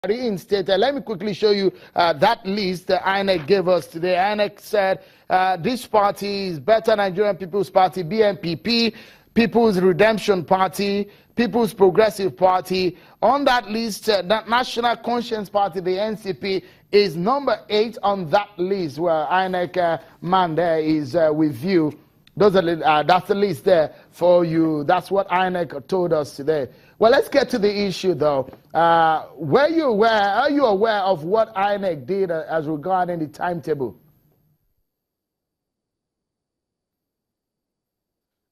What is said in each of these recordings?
reinstated. Let me quickly show you that list that INEC gave us today. INEC said this party is Better Nigerian People's Party, BNPP, People's Redemption Party, People's Progressive Party. On that list, the National Conscience Party, the NCP, is number 8 on that list, where INEC man there is with you. Those are that's the list there for you. That's what INEC told us today. Well, let's get to the issue, though. Are you aware of what INEC did as regarding the timetable?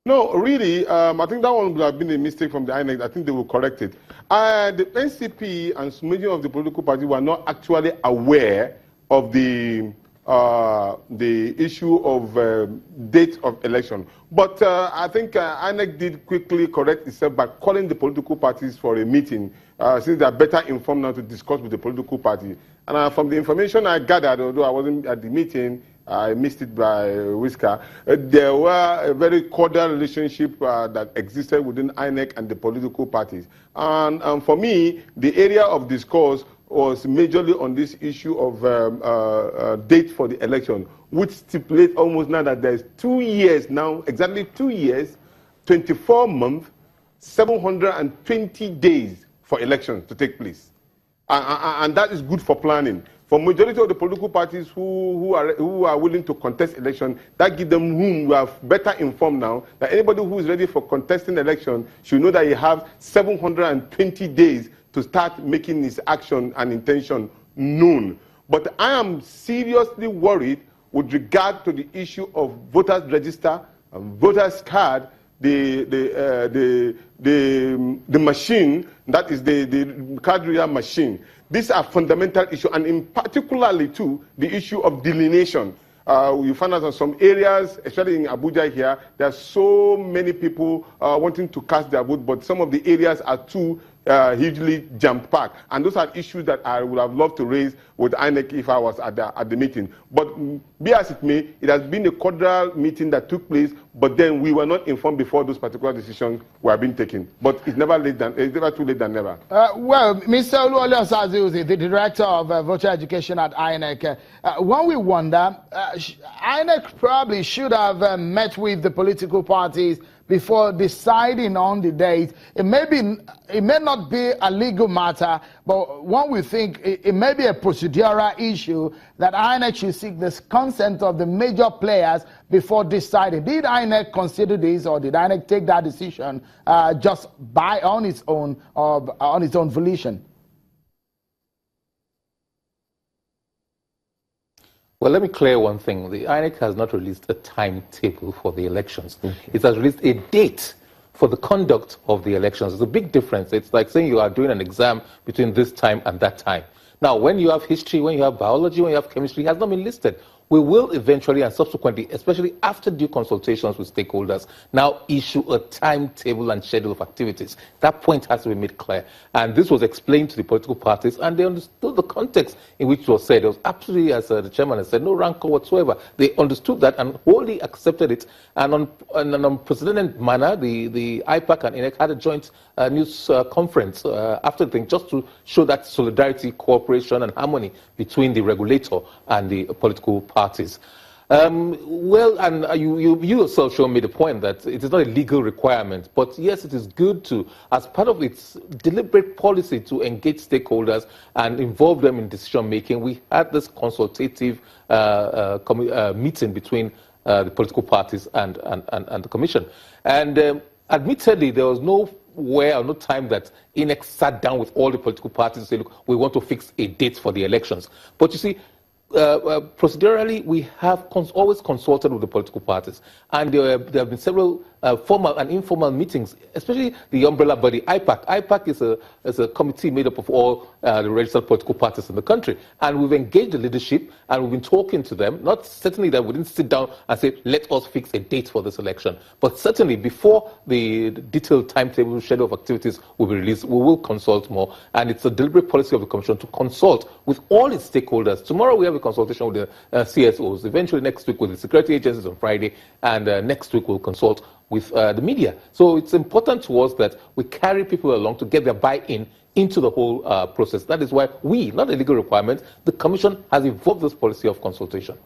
No, really, I think that one would have been a mistake from the INEC. I think they will correct it. The NCP and many of the political parties were not actually aware of the issue of date of election. But I think INEC did quickly correct itself by calling the political parties for a meeting, since they are better informed now to discuss with the political party. And from the information I gathered, although I wasn't at the meeting, I missed it by Whisker, there were a very cordial relationship that existed within INEC and the political parties. And for me, the area of discourse was majorly on this issue of date for the election, which stipulates almost now that there's 2 years now, exactly 2 years, 24 months, 720 days for elections to take place. And that is good for planning. For majority of the political parties who are willing to contest election, that gives them room. We are better informed now that anybody who is ready for contesting election should know that he has 720 days to start making his action and intention known. But I am seriously worried with regard to the issue of voters register and voters card, the machine, that is the card reader machine. These are fundamental issues, and in particularly too, the issue of delineation. You find out in some areas, especially in Abuja here, there are so many people wanting to cast their vote, but some of the areas are too hugely jam-packed. And those are issues that I would have loved to raise with INEC if I was at the meeting. But be as it may, it has been a cordial meeting that took place, but then we were not informed before those particular decisions were being taken. But it's never too late than never. Well, Mr. Oluwole Osazuzi, the Director of Voter Education at INEC, when we wonder, INEC probably should have met with the political parties before deciding on the date. It may not be a legal matter, but when we think it may be a procedural issue that INEC should seek the consent of the major players before deciding. Did INEC consider this, or did INEC take that decision just on its own volition? Well, let me clear one thing. The INEC has not released a timetable for the elections. It has released a date for the conduct of the elections. There's a big difference. It's like saying you are doing an exam between this time and that time. Now, when you have history, when you have biology, when you have chemistry, it has not been listed. We will eventually and subsequently, especially after due consultations with stakeholders, now issue a timetable and schedule of activities. That point has to be made clear. And this was explained to the political parties, and they understood the context in which it was said. It was absolutely, as the chairman has said, no rancor whatsoever. They understood that and wholly accepted it. And on an unprecedented manner, the IPAC and INEC had a joint news conference after the thing, just to show that solidarity, cooperation, and harmony between the regulator and the political parties. Well, and you yourself, Sean, made a point that it is not a legal requirement, but yes, it is good to, as part of its deliberate policy to engage stakeholders and involve them in decision-making, we had this consultative meeting between the political parties and the Commission. And admittedly, there was no time that INEC sat down with all the political parties and said, look, we want to fix a date for the elections. But you see, procedurally, we have always consulted with the political parties, and there have been several formal and informal meetings, especially the umbrella body IPAC. IPAC is a committee made up of all the registered political parties in the country, and we've engaged the leadership and we've been talking to them. Not certainly that we didn't sit down and say, let us fix a date for this election, but certainly before the detailed timetable schedule of activities will be released, we will consult more, and it's a deliberate policy of the Commission to consult with all its stakeholders. Tomorrow we have a consultation with the CSOs, eventually next week with the security agencies on Friday, and next week we'll consult with the media. So it's important to us that we carry people along to get their buy-in into the whole process. That is why we, not a legal requirement, the Commission has evolved this policy of consultation.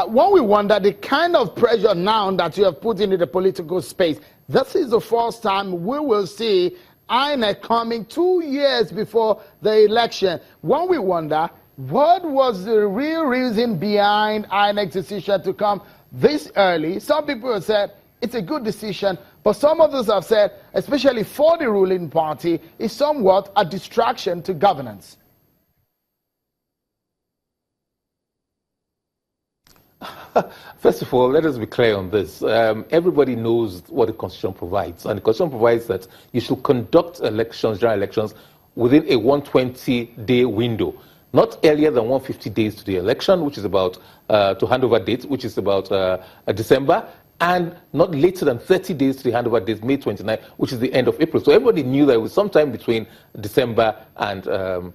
When we wonder the kind of pressure now that you have put into the political space, this is the first time we will see INEC coming 2 years before the election. When we wonder, what was the real reason behind INEC's decision to come this early? Some people have said it's a good decision, but some others have said, especially for the ruling party, it's somewhat a distraction to governance. First of all, let us be clear on this. Everybody knows what the Constitution provides, and the Constitution provides that you should conduct elections, general elections, within a 120-day window, not earlier than 150 days to the election, which is about to handover date, which is about December, and not later than 30 days to the handover date, May 29, which is the end of April. So everybody knew that it was sometime between December and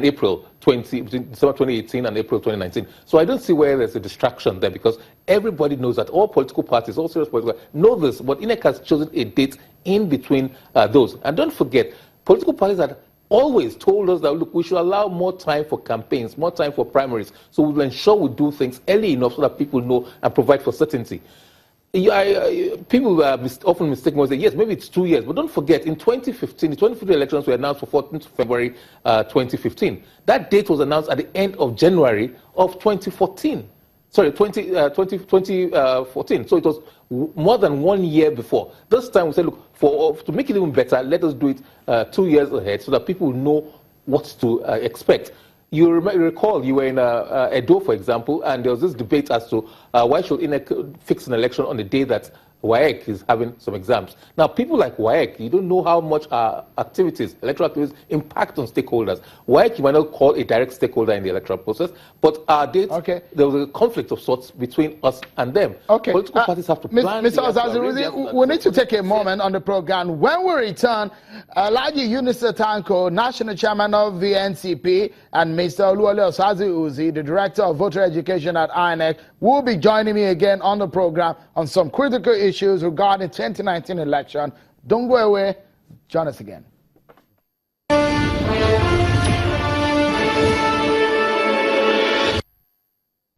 April between December 2018 and April 2019. So I don't see where there's a distraction there, because everybody knows that all political parties, all serious political parties know this, but INEC has chosen a date in between those. And don't forget, political parties had always told us that, look, we should allow more time for campaigns, more time for primaries, so we will ensure we do things early enough so that people know and provide for certainty. People often mistake me and say, yes, maybe it's 2 years. But don't forget, in 2015, the 2015 elections were announced for 14th February 2015. That date was announced at the end of January of 2014. Sorry, 2014. So it was more than 1 year before. This time we said, look, to make it even better, let us do it 2 years ahead so that people know what to expect. You recall you were in Edo, for example, and there was this debate as to why should INEC fix an election on the day that WAEC is having some exams. Now, people like WAEC, you don't know how much our activities, electoral activities, impact on stakeholders. WAEC, you might not call a direct stakeholder in the electoral process, but our dates, there was a conflict of sorts between us and them. Political parties have to plan. Mr. Ozazi, we need to take a moment on the program. When we return, Alhaji Yunus Tanko, National Chairman of the NCP, and Mr. Oluwole Osazi-Uzi, the Director of Voter Education at INEC, will be joining me again on the program on some critical issues regarding 2019 election. Don't go away. Join us again.